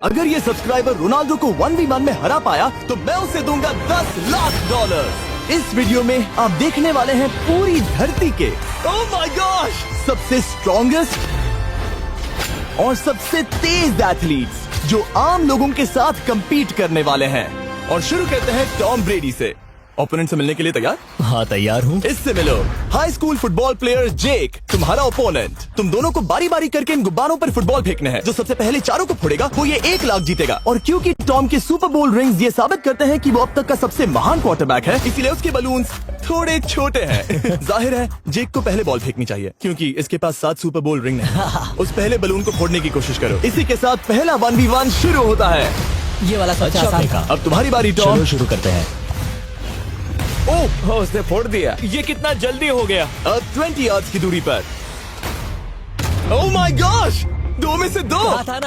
अगर ये subscriber Ronaldo को 1v1 में हरा पाया तो मैं उसे दूंगा $10 लाख। इस वीडियो में आप देखने वाले हैं पूरी धरती के ओह माय गॉश सबसे स्ट्रॉन्गेस्ट और सबसे तेज एथलीट्स जो आम लोगों के साथ compete करने वाले हैं। और शुरू करते हैं टॉम ब्रेडी से। ओपोनेंट से मिलने के लिए तैयार? हाँ तैयार हूँ। इससे मिलो। हाई स्कूल फुटबॉल प्लेयर जेक तुम्हारा ओपोनेंट। तुम दोनों को बारी बारी करके इन गुब्बारों पर फुटबॉल फेंकने हैं। जो सबसे पहले चारों को फोड़ेगा वो ये 1 लाख जीतेगा। और क्योंकि टॉम के सुपर बोल रिंग्स ये साबित करते हैं कि वो अब तक का सबसे महान क्वार्टरबैक है, इसीलिए उसके बलून्स थोड़े छोटे हैं। जाहिर है जेक को पहले बॉल फेंकनी चाहिए क्योंकि इसके पास 7 सुपर बोल रिंग है। उस पहले बलून को फोड़ने की कोशिश करो। इसी के साथ पहला 1v1 शुरू होता है। ये वाला सबसे आसान था। अब तुम्हारी बारी टॉम। शुरू करते हैं। ओह उसने फोड़ दिया। ये कितना जल्दी हो गया। अब 20 यार्ड्स की दूरी पर। ओह माय गॉश 2 में से 2।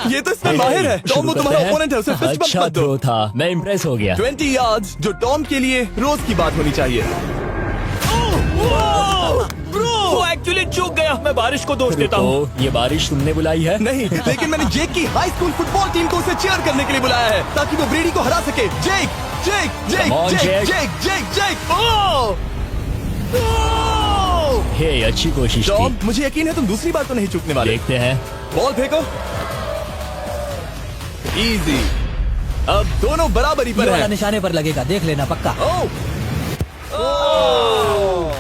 ये तो इसमें माहिर है। टॉम वो तुम्हारा ओपोनेंट है, उसे फिस्ट बम्प मत दो। था मैं इम्प्रेस हो गया। 20 यार्ड्स जो टॉम के लिए रोज की बात होनी चाहिए। वो एक्चुअली चूक गया। मैं बारिश को दोष देता हूँ। ये बारिश तुमने बुलाई है? नहीं, लेकिन मैंने जेक की हाई स्कूल फुटबॉल टीम को उसे चीयर करने के लिए बुलाया है ताकि वो ब्रेडी को हरा सके। जेक जेक जेक जेक जेक जेक जेक। हे अच्छी कोशिश टॉम थी। मुझे यकीन है तुम दूसरी बार तो नहीं चूकने वाले। देखते हैं। बॉल फेंको। इजी। अब दोनों बराबरी पर हैं। निशाने पर लगेगा, देख लेना पक्का।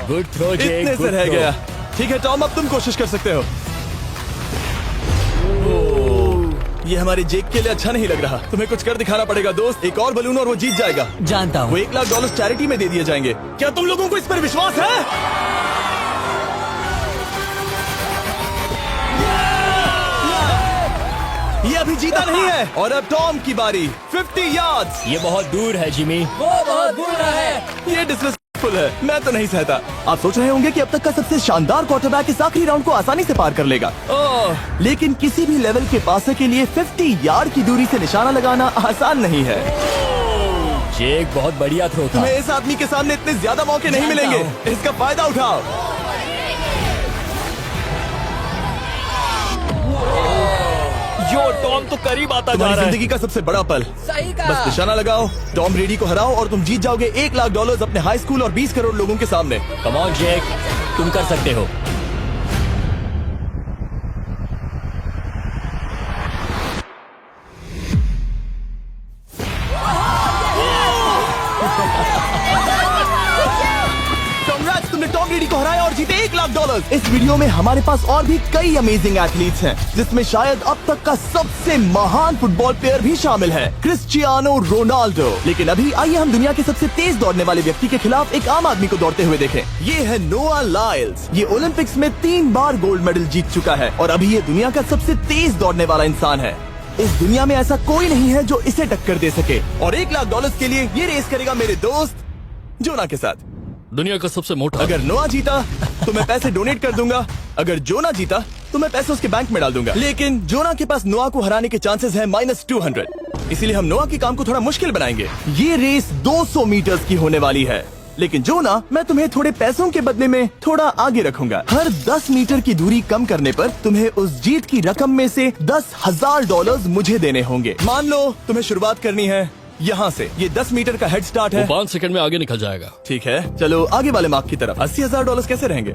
गुड थ्रो जेक। इतने से रह गया। ठीक है टॉम अब तुम कोशिश कर सकते हो। ये हमारे जेक के लिए अच्छा नहीं लग रहा। तुम्हें कुछ कर दिखाना पड़ेगा दोस्त। एक और बलून और वो जीत जाएगा। जानता वो हूँ। $1 लाख चैरिटी में दे दिए जाएंगे। क्या तुम लोगों को इस पर विश्वास है? ये अभी जीता नहीं है। और अब टॉम की बारी। 50 यार्ड्स। ये बहुत दूर है जिमी। वो बहुत बुरा है। ये डिसरिस्पेक्टफुल है। मैं तो नहीं सहता। आप सोच रहे होंगे कि अब तक का सबसे शानदार क्वार्टरबैक इस आखिरी राउंड को आसानी से पार कर लेगा। लेकिन किसी भी लेवल के पासे के लिए 50 यार्ड की दूरी से निशाना लगाना आसान नहीं है। जेक बहुत बढ़िया थ्रो था। तुम्हें इस आदमी के सामने इतने ज्यादा मौके नहीं मिलेंगे। इसका फायदा उठाओ। यो टॉम तो करीब आता जा तुम्हारी रहा है। जिंदगी का सबसे बड़ा पल। सही कहा। बस निशाना लगाओ, टॉम ब्रेडी को हराओ और तुम जीत जाओगे $1 लाख अपने हाई स्कूल और 20 करोड़ लोगों के सामने। कम ऑन जेक, तुम कर सकते हो। Congrats, तुमने टॉम ब्रेडी को हराया और जीते $1 लाख। इस वीडियो में हमारे पास और भी कई अमेजिंग एथलीट्स हैं, जिसमें शायद अब तक का सबसे महान फुटबॉल प्लेयर भी शामिल है, क्रिस्टियानो रोनाल्डो। लेकिन अभी आइए हम दुनिया के सबसे तेज दौड़ने वाले व्यक्ति के खिलाफ एक आम आदमी को दौड़ते हुए देखें। ये है नोआ लाइल्स। ये ओलंपिक्स में 3 बार गोल्ड मेडल जीत चुका है और अभी ये दुनिया का सबसे तेज दौड़ने वाला इंसान है। इस दुनिया में ऐसा कोई नहीं है जो इसे टक्कर दे सके। और $1 लाख के लिए ये रेस करेगा मेरे दोस्त जोना के साथ। दुनिया का सबसे मोटा। अगर नोआ जीता तो मैं पैसे डोनेट कर दूंगा। अगर जोना जीता तो मैं पैसे उसके बैंक में डाल दूंगा। लेकिन जोना के पास नोआ को हराने के चांसेस हैं -200। इसीलिए हम नोआ के काम को थोड़ा मुश्किल बनाएंगे। ये रेस 200 मीटर्स की होने वाली है। लेकिन जोना मैं तुम्हें थोड़े पैसों के बदले में थोड़ा आगे रखूंगा। हर 10 मीटर की दूरी कम करने पर तुम्हें उस जीत की रकम में से $10,000 मुझे देने होंगे। मान लो तुम्हें शुरुआत करनी है यहाँ से। ये 10 मीटर का हेड स्टार्ट है। 5 सेकंड में आगे निकल जाएगा। ठीक है चलो आगे वाले मार्क की तरफ। $80,000 कैसे रहेंगे?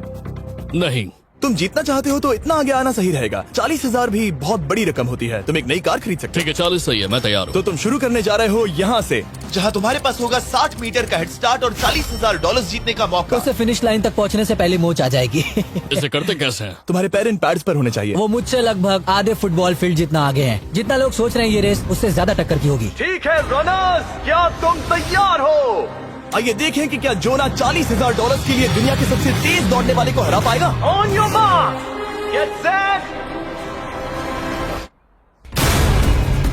नहीं, तुम जीतना चाहते हो तो इतना आगे आना सही रहेगा। 40,000 भी बहुत बड़ी रकम होती है। तुम एक नई कार खरीद सकते ठीक है 40 सही है, मैं तैयार हो। हूँ। तो तुम शुरू करने जा रहे हो यहाँ से, जहाँ तुम्हारे पास होगा 60 मीटर का हेड स्टार्ट और $40,000 जीतने का मौका। उसे फिनिश लाइन तक पहुँचने से पहले मोच आ जाएगी। इसे करते कैसे हैं? तुम्हारे पैर इन पैड्स पर होने चाहिए। वो मुझसे लगभग आधे फुटबॉल फील्ड जितना आगे हैं। जितना लोग सोच रहे हैं ये रेस उससे ज्यादा टक्कर की होगी। ठीक है रनर्स, क्या तुम तैयार हो? आइए देखें कि क्या जोना $40,000 के लिए दुनिया के सबसे तेज दौड़ने वाले को हरा पाएगा। On your mark, get set,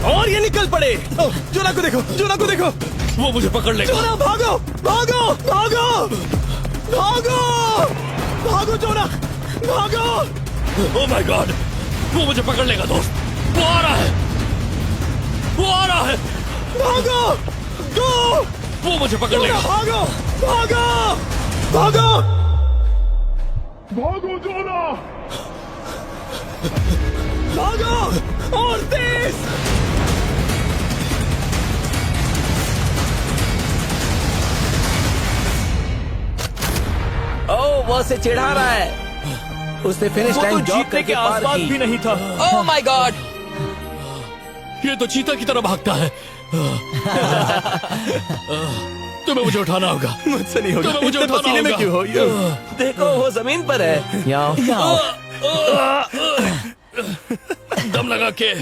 और ये निकल पड़े। जोना को देखो, जोना को देखो। वो मुझे पकड़ लेगा। जोना भागो, भागो, भागो, भागो, भागो जोना, भागो। ओह माय गॉड, वो मुझे पकड़ लेगा दोस्त। वो आ रहा है, वो आ रहा है। भागो, गो। वो मुझे पकड़ लेगा। भागो, भागो, भागो, भागो जोना। भागो और तेज। से चिढ़ा रहा है। उसने फिनिश वो तो लाइन जॉब जीतने करके के पार आसपास की। भी नहीं था। Oh my God! ये तो चीता की तरह भागता है। तुम्हें मुझे उठाना होगा। मुझसे नहीं होगा। तुम्हें मुझे इतने उठाना पसीने में होगा। क्यों हो यो? देखो वो जमीन पर है। यहाँ दम लगा के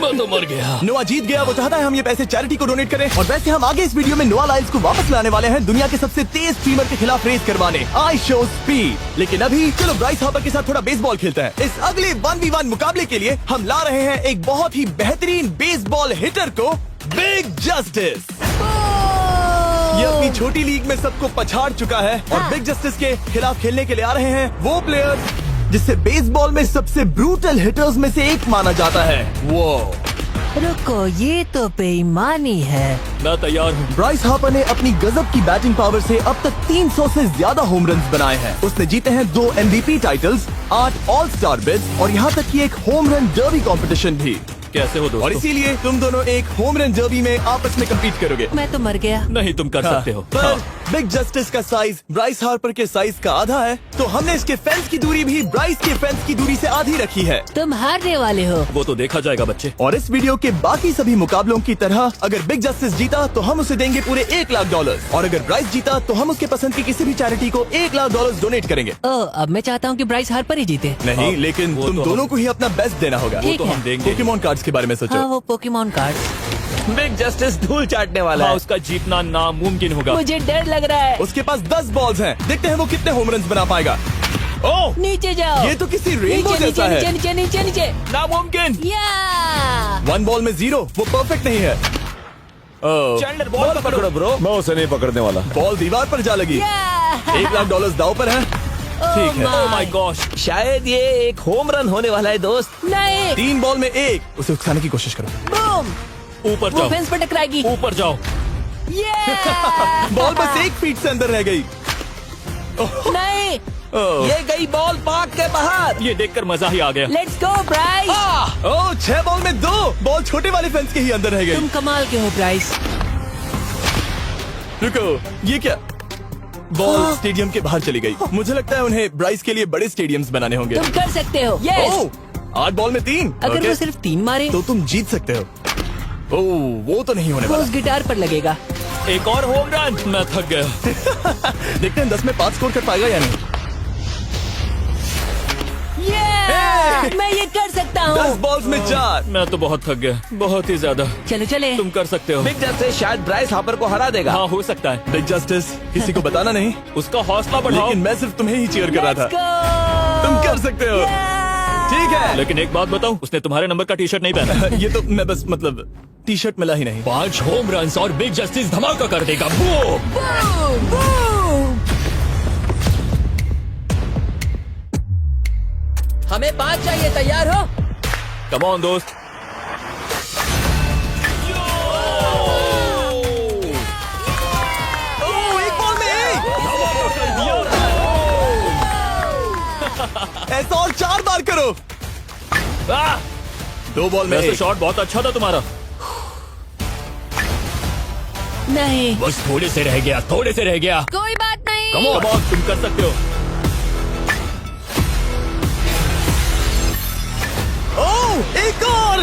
मैं तो मर गया। नोआ जीत गया। वो चाहता है हम ये पैसे चैरिटी को डोनेट करें। और वैसे हम आगे इस वीडियो में नोआ लाइल्स को वापस लाने वाले हैं दुनिया के सबसे तेज स्ट्रीमर के खिलाफ रेस करवाने, आई शो स्पीड। लेकिन अभी चलो ब्राइस हार्पर के साथ थोड़ा बेसबॉल खेलते हैं। इस अगले 1v1 मुकाबले के लिए हम ला रहे हैं एक बहुत ही बेहतरीन बेसबॉल हिटर को, बिग जस्टिस। ये अपनी छोटी लीग में सबको पछाड़ चुका है और बिग जस्टिस के खिलाफ खेलने के लिए आ रहे हैं वो प्लेयर्स जिसे बेसबॉल में सबसे ब्रूटल हिटर्स में से एक माना जाता है। वो रुको, ये तो बेईमानी है। मैं तैयार हूँ। ब्राइस हार्पर ने अपनी गजब की बैटिंग पावर से अब तक 300 से ज्यादा होम रन्स बनाए हैं। उसने जीते हैं 2 MVP titles, 8 all star bids और यहाँ तक कि एक होम रन डर्बी कंपटीशन भी। कैसे हो और दोस्तों? इसीलिए तुम दोनों एक होम रन डर्बी में आपस में कम्पीट करोगे। मैं तो मर गया। नहीं, तुम कर सकते हो। पर बिग जस्टिस का साइज ब्राइस हार्पर के साइज का आधा है, तो हमने इसके फेंस की दूरी भी ब्राइस के फेंस की दूरी से आधी रखी है। तुम हारने वाले हो। वो तो देखा जाएगा बच्चे। और इस वीडियो के बाकी सभी मुकाबलों की तरह अगर बिग जस्टिस जीता तो हम उसे देंगे पूरे $1 लाख और अगर ब्राइस जीता तो हम उसके पसंद की किसी भी चैरिटी को $1 लाख डोनेट करेंगे। अब मैं चाहता हूँ कि ब्राइस हार्पर ही जीते। नहीं, हाँ, लेकिन वो तुम तो दोनों को ही अपना बेस्ट देना होगा। ठीक तो है। हम देंगे। पोकेमॉन कार्ड्स के बारे में हाँ, सोचो। वो पोकेमॉन कार्ड। बिग जस्टिस धूल चाटने वाला हाँ, है। उसका जीतना नामुमकिन होगा। मुझे डर लग रहा है। उसके पास 10 बॉल्स हैं। देखते हैं वो कितने होम रन बना पाएगा। ओह, नीचे जाओ। ये तो किसी रेनबो नीचे जैसा नीचे है। नीचे नीचे नीचे। नामुमकिन। या 1 बॉल में 0, वो परफेक्ट नहीं है। चैंडलर बॉल पकड़ो ब्रो। मैं उसे नहीं पकड़ने वाला। बॉल दीवार पर जा लगी। $1 लाख दाव पर है। ठीक है। Oh my gosh. शायद ये एक होम रन होने वाला है दोस्त। नहीं। 3 बॉल में 1, उसे उकसाने की कोशिश करो। बूम। ऊपर वो जाओ। फेंस पर टकराएगी। ऊपर जाओ। बॉल बस 1 फीट से अंदर रह गई। नहीं। ये गई बॉल पार्क के बाहर। ये देखकर मजा ही आ गया। Let's go Bryce. Oh, 6 ball में 2, बॉल छोटे वाले फेंस के ही अंदर रह गई। तुम कमाल के हो ब्राइस। रुको, ये क्या? बॉल स्टेडियम के बाहर चली गई। मुझे लगता है उन्हें ब्राइस के लिए बड़े स्टेडियम्स बनाने होंगे। तुम कर सकते हो। यस। ओह, 8 बॉल में 3। अगर ओके, वो सिर्फ 3 मारे तो तुम जीत सकते हो। ओह, वो तो नहीं होने वो वाला। उस गिटार पर लगेगा। एक और होम रन। मैं थक गया। देखते हैं 10 में 5 स्कोर कर पाएगा या नहीं। मैं ये कर सकता 10 हूँ। बॉल्स में 4। मैं तो बहुत थक गया, बहुत ही ज्यादा। चलो चले। तुम कर सकते हो। बिग जस्टिस शायद ब्राइस हार्पर को हरा देगा। हाँ, हो सकता है। बिग जस्टिस किसी को बताना नहीं, उसका हौसला बढ़ाओ। लेकिन मैं सिर्फ तुम्हें ही चीयर कर रहा Let's था। go! तुम कर सकते हो। ठीक है। लेकिन एक बात बताऊं, उसने तुम्हारे नंबर का टी शर्ट नहीं पहना। ये तो मैं बस मतलब टी शर्ट मिला ही नहीं। 5 होम रन और बिग जस्टिस धमाका कर देगा। वो Boom! Boom! हमें 5 चाहिए। तैयार हो? कम ऑन दोस्त। ओह, 1 बॉल में 1। ऐसा और 4 बार करो। 2 बॉल में वैसे 1। शॉट बहुत अच्छा था तुम्हारा। नहीं। बस थोड़े से रह गया, थोड़े से रह गया। कोई बात नहीं। कम ऑन, तुम कर सकते हो। ओह, एक और।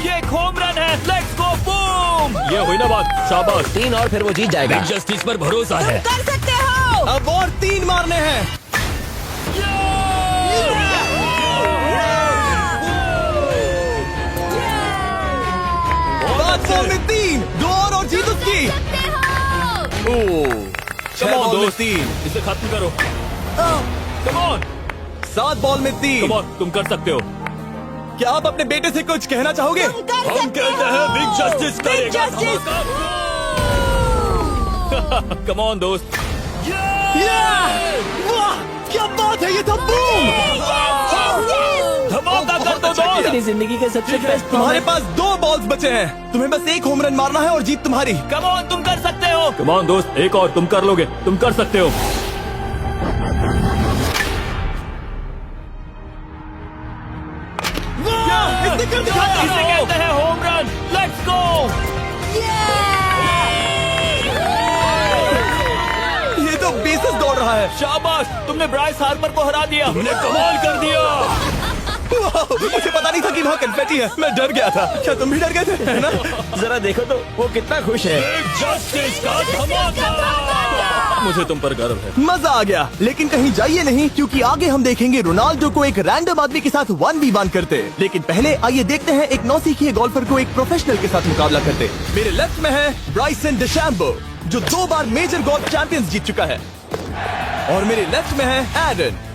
ये एक होम रन है। Let's go boom. ये हुई ना बात। शाबाश। 3 और फिर वो जीत जाएगा। बिग जस्टिस पर भरोसा है। कर सकते हो। अब और 3 मारने हैं। 5 बॉल में 3, 2 और जीत उसकी। ओह, 6 Come on, बॉल में दोस्त। 3, इसे खत्म करो। कम ऑन, 7 बॉल में 3। कम ऑन, तुम कर सकते हो। क्या आप अपने बेटे से कुछ कहना चाहोगे? हम कहते हैं बिग जस्टिस करेगा धमाका। कम ऑन दोस्त। वाह, क्या बात है, ये तो बूम। धमाका कर दो दोस्त। मेरी जिंदगी का सबसे बेस्ट तुम्हारे पास 2 बॉल्स बचे हैं, तुम्हें बस 1 होम रन मारना है और जीत तुम्हारी। कम ऑन, तुम कर सकते हो। कम ऑन दोस्त, एक और, तुम कर लोगे, तुम कर सकते हो। इसने कर दिखाया। इसे कहते हैं होम रन। Let's go. रहा है। शाबाश, तुमने ब्राइस हार्पर को हरा दिया। तुमने कमाल कर दिया। वाह, मुझे पता नहीं था कि वहाँ कन्फेटी है। मैं डर गया था। क्या तुम भी डर गए थे, है ना? जरा देखो तो वो कितना खुश है। जस्टिस का धमाका। मुझे तुम पर गर्व है। मजा आ गया। लेकिन कहीं जाइए नहीं, क्योंकि आगे हम देखेंगे रोनाल्डो को एक रैंडम आदमी के साथ 1v1 करते। लेकिन पहले आइए देखते हैं एक नौसिखिए गोल्फर को एक प्रोफेशनल के साथ मुकाबला करते। मेरे लेफ्ट में है ब्राइसन डेशैम्बो, जो 2 बार मेजर गोल्फ चैंपियंस जीत चुका है, और मेरे लेफ्ट में है एरन।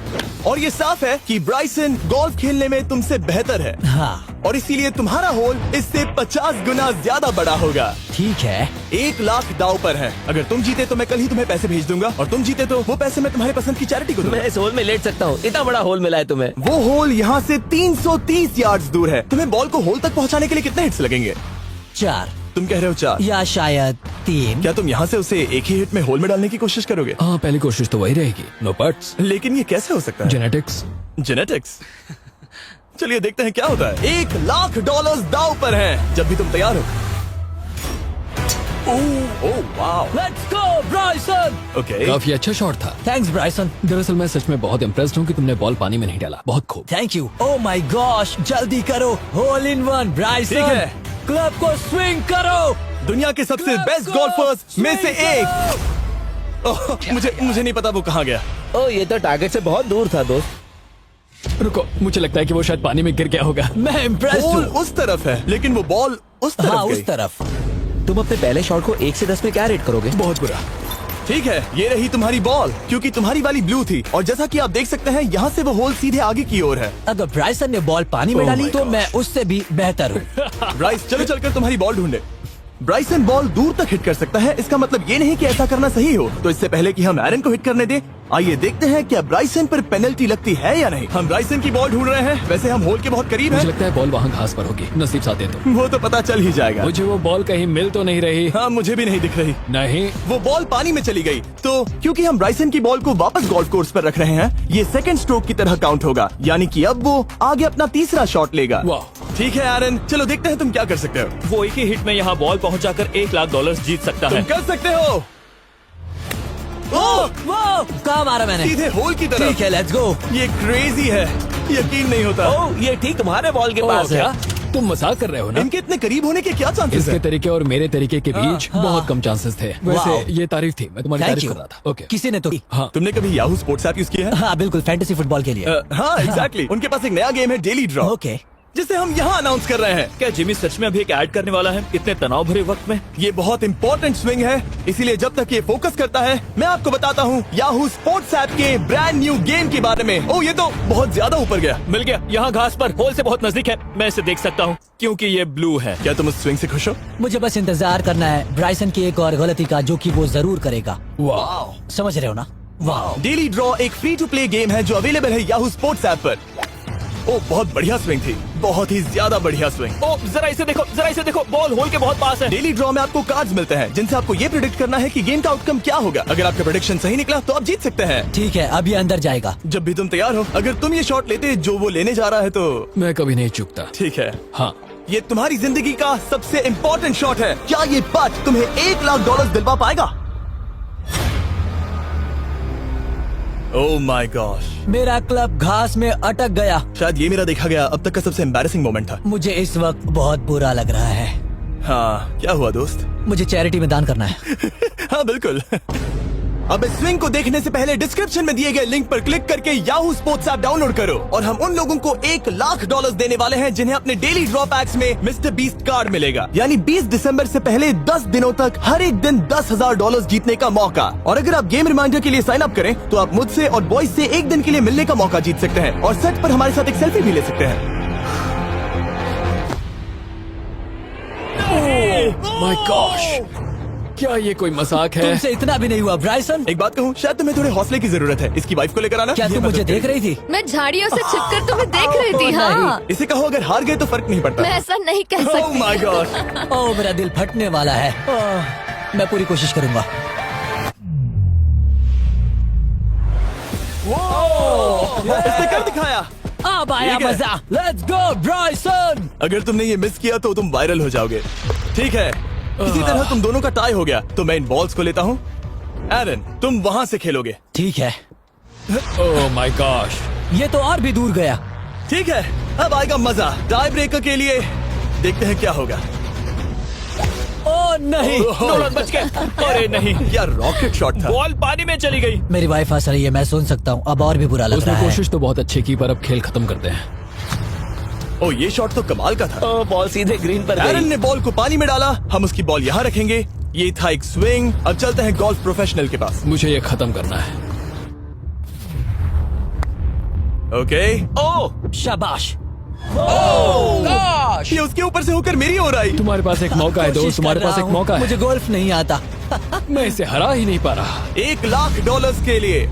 और ये साफ है कि ब्राइसन गोल्फ खेलने में तुमसे बेहतर है, हाँ और इसीलिए तुम्हारा होल इससे 50 गुना ज्यादा बड़ा होगा। ठीक है। 1 लाख दाव पर है। अगर तुम जीते तो मैं कल ही तुम्हें पैसे भेज दूंगा, और तुम जीते तो वो पैसे मैं तुम्हारे पसंद की चैरिटी को दूंगा। मैं इस होल में लेट सकता हूँ, इतना बड़ा होल मिला है तुम्हें। वो होल यहाँ से 330 यार्ड्स दूर है। तुम्हें बॉल को होल तक पहुँचाने के लिए कितने हिट्स लगेंगे? 4 तुम कह रहे हो 4? या शायद 3। क्या तुम यहाँ से उसे एक ही हिट में होल में डालने की कोशिश करोगे? हाँ, पहली कोशिश तो वही रहेगी। नो पट्स। लेकिन ये कैसे हो सकता है? जेनेटिक्स। जेनेटिक्स। चलिए देखते हैं क्या होता है। $1 लाख दाव पर हैं, जब भी तुम तैयार हो। Oh wow, let's go Bryson. Okay. काफी अच्छा शॉट था। Thanks Bryson. दरअसल मैं सच में बहुत इम्प्रेस्ड हूँ कि तुमने बॉल पानी में नहीं डाला। बहुत खूब। Thank you. Oh my gosh, जल्दी करो। होल इन 1 ब्राइसन। ठीक है। क्लब को स्विंग करो। दुनिया के सबसे बेस्ट गोल्फर्स में से एक। ओह, मुझे नहीं पता वो कहाँ गया। ओ, ये तो टारगेट से बहुत दूर था दोस्त। रुको, मुझे लगता है कि वो शायद पानी में गिर गया होगा। मैं इम्प्रेस्ड बॉल हूँ। उस तरफ है, लेकिन वो बॉल उस तरफ हाँ गई। उस तरफ। तुम अपने पहले शॉट को 1 से 10 में क्या रेट करोगे? बहुत बुरा। ठीक है, ये रही तुम्हारी बॉल, क्योंकि तुम्हारी वाली ब्लू थी, और जैसा कि आप देख सकते हैं यहाँ से वो होल सीधे आगे की ओर है। अगर ब्राइसन ने बॉल पानी में Oh डाली my तो gosh. मैं उससे भी बेहतर हूँ। ब्राइस, चलो चलकर तुम्हारी बॉल ढूंढे। ब्राइसन बॉल दूर तक हिट कर सकता है, इसका मतलब ये नहीं कि ऐसा करना सही हो। तो इससे पहले कि हम एरन को हिट करने दें, आइए देखते हैं क्या ब्राइसन पर पेनल्टी लगती है या नहीं। हम ब्राइसन की बॉल ढूंढ रहे हैं। वैसे हम होल के बहुत करीब मुझे हैं। लगता है बॉल वहाँ घास पर होगी। नसीब साथ दे तो। वो तो पता चल ही जाएगा। मुझे वो बॉल कहीं मिल तो नहीं रही। हाँ, मुझे भी नहीं दिख रही। नहीं। वो बॉल पानी में चली गई। तो क्योंकि हम ब्राइसन की बॉल को वापस गोल्फ कोर्स पर रख रहे हैं, ये सेकंड स्ट्रोक की तरह काउंट होगा, यानी कि अब वो आगे अपना तीसरा शॉट लेगा। वाह। ठीक है एरन, चलो देखते हैं तुम क्या कर सकते हो। वो एक ही हिट में यहाँ बॉल पहुँचाकर $1 लाख जीत सकता तुम है। कर सकते हो। ओह, वो कहाँ मारा मैंने? सीधे होल की तरफ। ठीक है, लेट्स गो। ये क्रेजी है, यकीन नहीं होता। ओह, ये ठीक तुम्हारे बॉल के ओह, पास है। क्या तुम मजाक कर रहे हो ना? इनके इतने करीब होने के क्या चांसेस इसके हैं? तरीके और मेरे तरीके के बीच हाँ। बहुत कम चांसेस थे। वाह। वैसे ये तारीफ थी, मैं तुम्हारी थैंक तारीफ यू। कर रहा था। ओके। किसी ने तो हाँ। तुमने कभी याहू स्पोर्ट्स ऐप यूज किया है? हाँ बिल्कुल, फैंटेसी फुटबॉल के लिए। हाँ एग्जैक्टली। उनके पास एक नया गेम है, डेली ड्रॉ, ओके। जिसे हम यहाँ अनाउंस कर रहे हैं। क्या जिमी सच में अभी एक ऐड करने वाला है इतने तनाव भरे वक्त में? ये बहुत इंपॉर्टेंट स्विंग है, इसीलिए जब तक ये फोकस करता है, मैं आपको बताता हूँ याहू स्पोर्ट्स ऐप के ब्रांड न्यू गेम के बारे में। ओह, ये तो बहुत ज्यादा ऊपर गया। मिल गया, यहाँ घास पर होल से बहुत नजदीक है। मैं इसे देख सकता हूँ क्योंकि ये ब्लू है। क्या तुम उस स्विंग से खुश हो? मुझे बस इंतजार करना है ब्राइसन की एक और गलती का, जो कि वो जरूर करेगा। वाह। समझ रहे हो ना? वाह। डेली ड्रॉ एक फ्री टू प्ले गेम है जो अवेलेबल है याहू स्पोर्ट्स ऐप पर। ओह, बहुत बढ़िया स्विंग थी, बहुत ही ज्यादा बढ़िया स्विंग। ओ, जरा इसे देखो, बॉल होल के बहुत पास है। डेली ड्रॉ में आपको कार्ड्स मिलते हैं, जिनसे आपको ये प्रेडिक्ट करना है कि गेम का आउटकम क्या होगा। अगर आपका प्रेडिक्शन सही निकला तो आप जीत सकते हैं। ठीक है, अब ये अंदर जाएगा। जब भी तुम तैयार हो, अगर तुम ये शॉट लेते जो वो लेने जा रहा है तो मैं कभी नहीं चूकता। ठीक है। हाँ। ये तुम्हारी जिंदगी का सबसे इम्पोर्टेंट शॉट है। क्या ये पट तुम्हें $1 लाख दिलवा पाएगा? ओह माय गॉश, मेरा क्लब घास में अटक गया। शायद ये मेरा देखा गया अब तक का सबसे एम्बैरेसिंग मोमेंट था। मुझे इस वक्त बहुत बुरा लग रहा है। हाँ, क्या हुआ दोस्त? मुझे चैरिटी में दान करना है। हाँ बिल्कुल। अब इस स्विंग को देखने से पहले डिस्क्रिप्शन में दिए गए लिंक पर क्लिक करके याहू स्पोर्ट्स ऐप डाउनलोड करो, और हम उन लोगों को $1 लाख देने वाले हैं जिन्हें अपने डेली ड्रॉ पैक्स में मिस्टर बीस्ट कार्ड मिलेगा। यानी 20 दिसंबर से पहले 10 दिनों तक हर एक दिन $10,000 जीतने का मौका। और अगर आप गेम रिमाइंडर के लिए साइन अप करें तो आप मुझसे और बॉयज से एक दिन के लिए मिलने का मौका जीत सकते हैं, और सेट पर हमारे साथ एक सेल्फी भी ले सकते हैं। माय गॉश, क्या ये कोई मजाक है? तुमसे इतना भी नहीं हुआ ब्राइसन। एक बात कहूँ, शायद तुम्हें थोड़े हौसले की जरूरत है। इसकी वाइफ को लेकर आना। क्या ये तुम मुझे मदद देख करेगी। रही थी? मैं झाड़ियों से छिपकर तुम्हें देख रही थी। हाँ, इसे कहो अगर हार गए तो फर्क नहीं पड़ता। मैं ऐसा नहीं कह ओह सकती। My God. ओह, मेरा दिल फटने वाला है। मैं पूरी कोशिश करूंगा। इसने कर दिखाया। अब आया ठीक है। मजा। Let's go Bryson. अगर तुमने ये मिस किया तो तुम वायरल हो जाओगे। ठीक है, इसी तरह तुम दोनों का टाई हो गया, तो मैं इन बॉल्स को लेता हूँ एरन, तुम वहां से खेलोगे। ठीक है, ओह माय गॉश, ये तो और भी दूर गया। ठीक है, अब आएगा मजा। टाई ब्रेकर के लिए देखते हैं क्या होगा। ओ नहीं, नोलन बच गए। अरे नहीं, क्या रॉकेट शॉट था। बॉल पानी में चली गई। मेरी वाइफ हंस रही है, मैं सुन सकता हूँ। अब और भी बुरा लग उसने रहा है। कोशिश तो बहुत अच्छी की, पर अब खेल खत्म करते हैं। ओ, ये शॉट तो कमाल का था। ओ, बॉल सीधे ग्रीन पर एरन गई। ने बॉल को पानी में डाला, हम उसकी बॉल यहाँ रखेंगे। ये था एक स्विंग। अब चलते हैं गोल्फ प्रोफेशनल के पास। मुझे ये खत्म करना है। ओके। ओह शाबाश। ये उसके ऊपर से होकर मेरी ओर आई। तुम्हारे पास एक मौका है कोशिश दोस्त, तुम्हारे कर पास रहा एक हूँ। मौका है। मुझे गोल्फ नहीं आता। मैं इसे हरा ही नहीं पा रहा। $1,00,000 के लिए।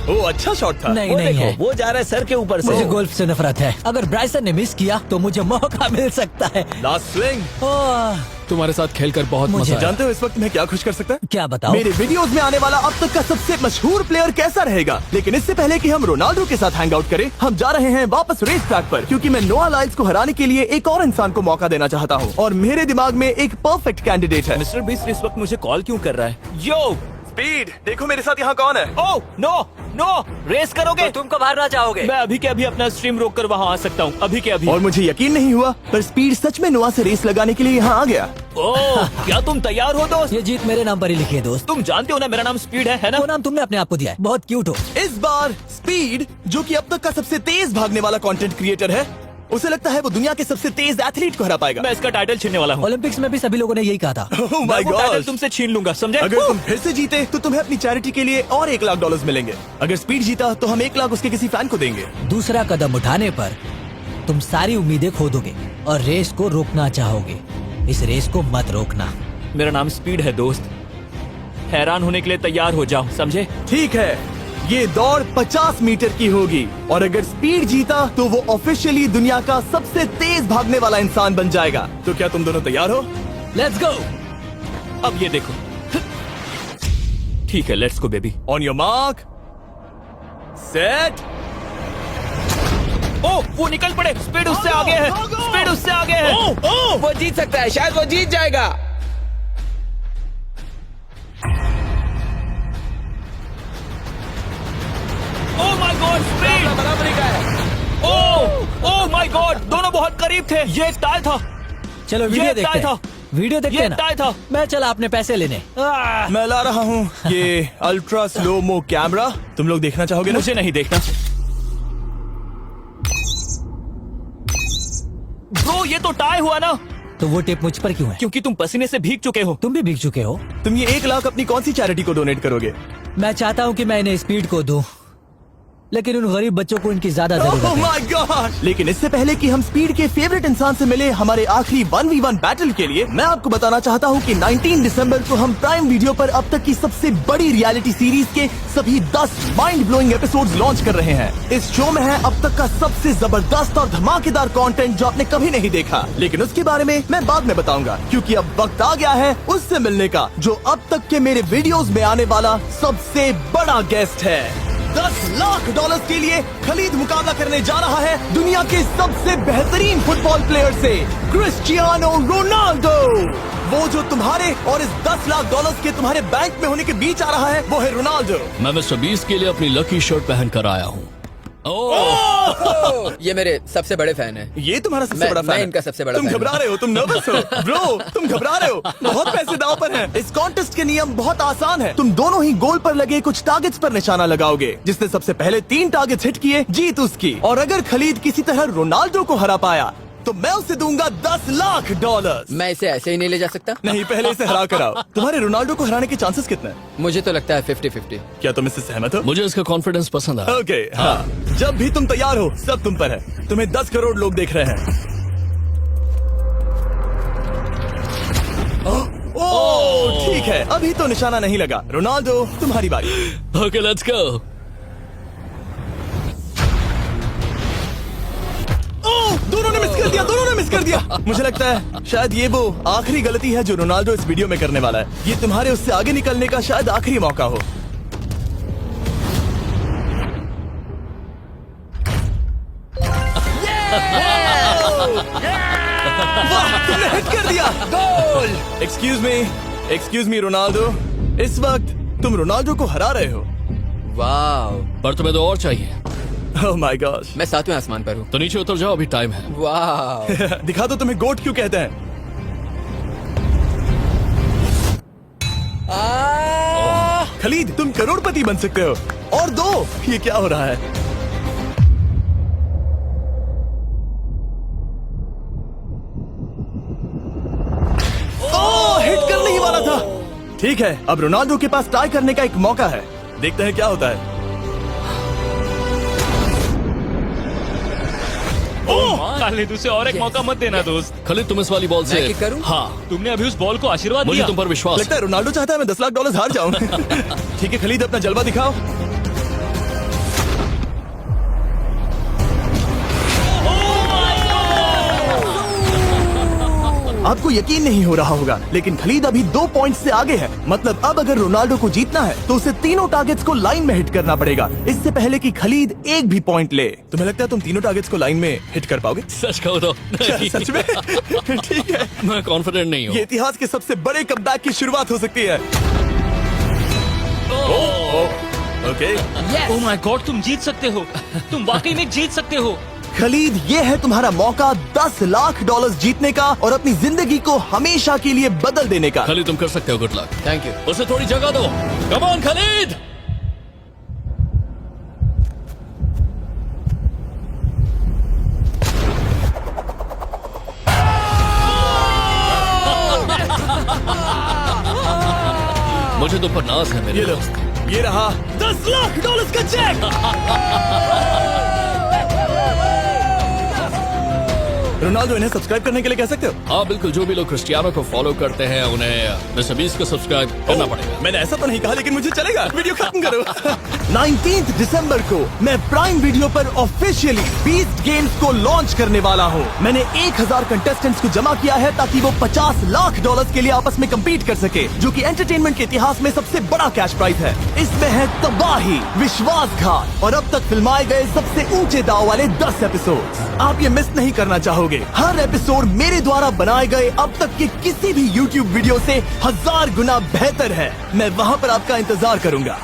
ओ, अच्छा शॉट था। नहीं वो नहीं देखो, है, वो जा रहा है सर के ऊपर से। मुझे गोल्फ से नफरत है। अगर ब्राइसन ने मिस किया तो मुझे मौका मिल सकता है। Last swing. ओह, तुम्हारे साथ खेलकर बहुत मुझे मजा आया। जानते हो इस वक्त मैं क्या खुश कर सकता है? क्या बताओ? मेरे वीडियोस में आने वाला अब तक का सबसे मशहूर प्लेयर कैसा रहेगा। लेकिन इससे पहले कि हम रोनाल्डो के साथ हैंग आउट करें, हम जा रहे हैं वापस रेस ट्रैक पर, क्योंकि मैं नोआ लाइल्स को हराने के लिए एक और इंसान को मौका देना चाहता हूँ। और मेरे दिमाग में एक परफेक्ट कैंडिडेट है। मिस्टर बीस्ट इस वक्त मुझे कॉल क्यों कर रहा है? यो, स्पीड, देखो मेरे साथ यहाँ कौन है। ओह नो नो, रेस करोगे? तुम कब हारना चाहोगे? मैं अभी के अभी अपना स्ट्रीम रोक कर वहाँ आ सकता हूँ, अभी के अभी। और मुझे यकीन नहीं हुआ, पर स्पीड सच में नोआ से रेस लगाने के लिए यहाँ आ गया। ओह, क्या तुम तैयार हो दोस्त? ये जीत मेरे नाम पर ही लिखी है दोस्त। तुम जानते हो ना मेरा नाम स्पीड है ना? वो नाम तुमने अपने आप को दिया है। बहुत क्यूट हो। इस बार स्पीड, जो कि अब तक का सबसे तेज भागने वाला कंटेंट क्रिएटर है, उसे लगता है वो दुनिया के सबसे तेज एथलीट को हरा पाएगा। मैं इसका टाइटल छीनने वाला हूँ। ओलंपिक्स में भी सभी लोगों ने यही कहा था। Oh my मैं वो टाइटल gosh! तुमसे छीन लूंगा, समझे? अगर तुम फिर से जीते तो तुम्हें अपनी चैरिटी के लिए और $1,00,000 मिलेंगे। अगर स्पीड जीता तो हम 1 लाख उसके किसी फैन को देंगे। दूसरा कदम उठाने पर तुम सारी उम्मीदें खो दोगे और रेस को रोकना चाहोगे। इस रेस को मत रोकना। मेरा नाम स्पीड है दोस्त। हैरान होने के लिए तैयार हो जाओ, समझे? ठीक है, ये दौड़ 50 मीटर की होगी और अगर स्पीड जीता तो वो ऑफिशियली दुनिया का सबसे तेज भागने वाला इंसान बन जाएगा। तो क्या तुम दोनों तैयार हो? Let's go. अब ये देखो। ठीक है, let's go baby. On your mark, set. Oh, वो निकल पड़े। स्पीड उससे आगे है, स्पीड उससे आगे है। वो जीत सकता है, शायद वो जीत जाएगा। ओह माय गॉड, स्पीड बराबरी का है। ओह माय गॉड, दोनों बहुत करीब थे। ये एक टाई था। चलो ये वीडियो टाई देखते था। हैं। वीडियो देखते ये हैं ना। टाई था। मैं चला अपने पैसे लेने। मैं ला रहा हूँ ये अल्ट्रा स्लो मो कैमरा। तुम लोग देखना चाहोगे ना? मुझे नहीं देखना। ब्रो, ये तो टाई हुआ ना? तो वो टिप मुझ पर क्यों है? क्योंकि तुम पसीने से भीग चुके हो। तुम भी भीग चुके हो। तुम ये 1 लाख अपनी कौन सी चैरिटी को डोनेट करोगे? मैं चाहता हूँ कि मैं इन्हें स्पीड को दूं, लेकिन उन गरीब बच्चों को इनकी ज्यादा जरूरत Oh है। my God! लेकिन इससे पहले कि हम स्पीड के फेवरेट इंसान से मिले हमारे आखिरी 1v1 बैटल के लिए, मैं आपको बताना चाहता हूँ कि 19 दिसंबर को हम प्राइम वीडियो पर अब तक की सबसे बड़ी रियलिटी सीरीज के सभी 10 माइंड ब्लोइंग एपिसोड्स लॉन्च कर रहे हैं। इस शो में है अब तक का सबसे जबरदस्त और धमाकेदार कंटेंट जो आपने कभी नहीं देखा। लेकिन उसके बारे में मैं बाद में बताऊंगा, क्योंकि अब वक्त आ गया है उससे मिलने का जो अब तक के मेरे वीडियोस में आने वाला सबसे बड़ा गेस्ट है। $10,00,000 के लिए खलीद मुकाबला करने जा रहा है दुनिया के सबसे बेहतरीन फुटबॉल प्लेयर से, क्रिस्टियानो रोनाल्डो। वो जो तुम्हारे और इस $10,00,000 के तुम्हारे बैंक में होने के बीच आ रहा है, वो है रोनाल्डो। मैं मिस्टर बीस्ट के लिए अपनी लकी शर्ट पहन कर आया हूँ। ये मेरे सबसे बड़े फैन है। ये तुम्हारा सबसे मैं- बड़ा फैन मैं है। इनका सबसे बड़ा तुम फैन हूं। घबरा रहे हो, तुम नर्वस हो ब्रो, तुम घबरा रहे हो। बहुत पैसे दांव पर हैं। इस कॉन्टेस्ट के नियम बहुत आसान है। तुम दोनों ही गोल पर लगे कुछ टारगेट्स पर निशाना लगाओगे। जिसने सबसे पहले 3 टारगेट्स हिट किए, जीत उसकी। और अगर खलीद किसी तरह रोनाल्डो को हरा पाया तो मैं उसे दूंगा $10,00,000। मैं इसे ऐसे ही नहीं ले जा सकता। नहीं, पहले इसे हरा कर आओ। तुम्हारे रोनाल्डो को हराने के चांसेस कितने हैं? मुझे तो लगता है 50-50। क्या तुम इससे सहमत हो? मुझे इसका कॉन्फिडेंस पसंद आया। ओके, हाँ। जब भी तुम तैयार हो, सब तुम पर है। तुम्हें 10 करोड़ लोग देख रहे हैं। ओह, ठीक है, अभी तो निशाना नहीं लगा। रोनाल्डो, तुम्हारी बारी। Okay, let's go. ओह, दोनों ने मिस कर दिया, दोनों ने मिस कर दिया। मुझे लगता है शायद ये वो आखिरी गलती है जो रोनाल्डो इस वीडियो में करने वाला है। ये तुम्हारे उससे आगे निकलने का शायद आखिरी मौका हो। वाह, तुमने हिट कर दिया। Goal. Excuse me, excuse me Ronaldo, इस वक्त तुम रोनाल्डो को हरा रहे हो। वाह, पर तुम्हें तो और चाहिए, ओह माय गॉड। मैं 7वें आसमान पर हूँ। तो नीचे उतर जाओ, अभी टाइम है। वाह, दिखा दो तुम्हें गोट क्यों कहते हैं। खलीद, तुम करोड़पति बन सकते हो। और दो, ये क्या हो रहा है? ओह, हिट करने ही वाला था। ठीक है, अब रोनाल्डो के पास टाई करने का एक मौका है। देखते हैं क्या होता है। खालिद, उसे और एक मौका मत देना दोस्त। खलीद, तुम इस वाली बॉल मैं से किक करूं? हाँ, तुमने अभी उस बॉल को आशीर्वाद मुझे दिया। तुम पर विश्वास लगता है रोनाल्डो चाहता है मैं $10 लाख हार जाऊं। ठीक है खलीद, अपना जलवा दिखाओ। आपको यकीन नहीं हो रहा होगा, लेकिन खलीद अभी 2 पॉइंट से आगे है। मतलब अब अगर रोनाल्डो को जीतना है तो उसे तीनों टारगेट्स को लाइन में हिट करना पड़ेगा, इससे पहले कि खलीद एक भी पॉइंट ले। तुम्हें लगता है तुम तीनों टारगेट्स को लाइन में हिट कर पाओगे? सच कहो तो नहीं। सच में? ठीक है, मैं कॉन्फिडेंट नहीं ये हूँ। इतिहास के सबसे बड़े कमबैक की शुरुआत हो सकती है। ओके, ओह माय गॉड, तुम जीत सकते हो। तुम वाकई में जीत सकते हो। खलीद, ये है तुम्हारा मौका $10 लाख जीतने का और अपनी जिंदगी को हमेशा के लिए बदल देने का। खलीद, तुम कर सकते हो। Good luck. Thank you. उसे थोड़ी जगह दो। Come on Khalid. मुझे तुम पर नाज है मेरे ये लो, दोस्त। ये रहा $10 लाख का चेक। रोनाल्डो, इन्हें सब्सक्राइब करने के लिए कह सकते हो? हाँ बिल्कुल, जो भी लोग क्रिस्टियानो को फॉलो करते हैं उन्हें मिस्टर बीस्ट को सब्सक्राइब करना पड़ेगा। मैंने ऐसा तो नहीं कहा, लेकिन मुझे चलेगा। वीडियो खत्म करो। 19 दिसंबर को मैं प्राइम वीडियो पर ऑफिशियली बीस्ट गेम्स को लॉन्च करने वाला हूँ। मैंने 1000 कंटेस्टेंट्स को जमा किया है ताकि वो $50 लाख के लिए आपस में कम्पीट कर सके, जो कि एंटरटेनमेंट के इतिहास में सबसे बड़ा कैश प्राइज है। इसमें है तबाही, विश्वासघात और अब तक फिल्माए गए सबसे ऊंचे दाव वाले 10 एपिसोड। आप ये मिस नहीं करना चाहोगे। हर एपिसोड मेरे द्वारा बनाए गए अब तक के किसी भी YouTube वीडियो से 1000 गुना बेहतर है। मैं वहाँ पर आपका इंतजार करूंगा।